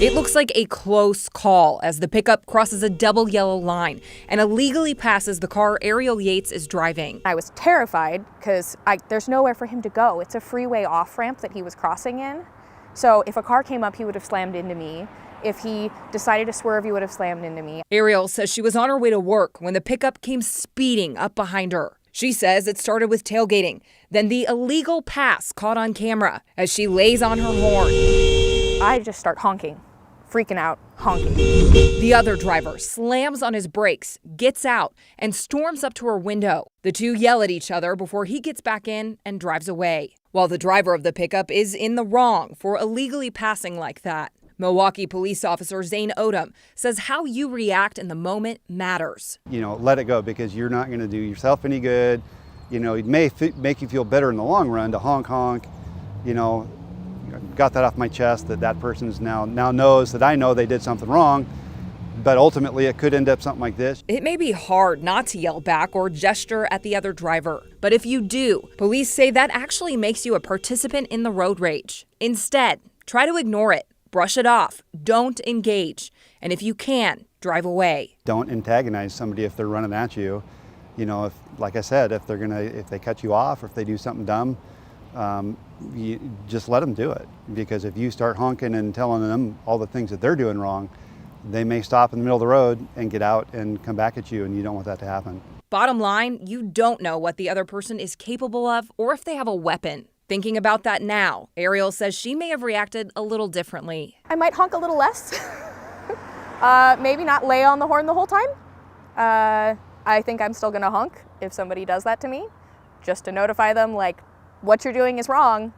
It looks like a close call as the pickup crosses a double yellow line and illegally passes the car Ariel Yates is driving. I was terrified because there's nowhere for him to go. It's a freeway off-ramp that he was crossing in. So if a car came up, he would have slammed into me. If he decided to swerve, he would have slammed into me. Ariel says she was on her way to work when the pickup came speeding up behind her. She says it started with tailgating, then the illegal pass caught on camera as she lays on her horn. I just start honking, freaking out, honking. The other driver slams on his brakes, gets out, and storms up to her window. The two yell at each other before he gets back in and drives away, while the driver of the pickup is in the wrong for illegally passing like that. Milwaukee police officer Zane Odom says how you react in the moment matters. Let it go, because you're not going to do yourself any good. It may make you feel better in the long run to honk. Got that off my chest that person's now knows that I know they did something wrong. But ultimately, it could end up something like this. It may be hard not to yell back or gesture at the other driver. But if you do, police say that actually makes you a participant in the road rage. Instead, try to ignore it. Brush it off. Don't engage. And if you can, drive away. Don't antagonize somebody if they're running at you. If, like I said, if they cut you off or if they do something dumb, you just let them do it. Because if you start honking and telling them all the things that they're doing wrong, they may stop in the middle of the road and get out and come back at you, and you don't want that to happen. Bottom line, you don't know what the other person is capable of or if they have a weapon. Thinking about that now, Ariel says she may have reacted a little differently. I might honk a little less. Maybe not lay on the horn the whole time. I think I'm still gonna honk if somebody does that to me, just to notify them, like, what you're doing is wrong.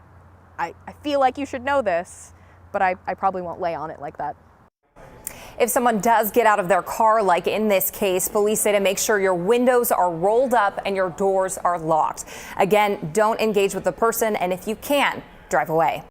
I feel like you should know this, but I probably won't lay on it like that. If someone does get out of their car, like in this case, police say to make sure your windows are rolled up and your doors are locked. Again, don't engage with the person, and if you can, drive away.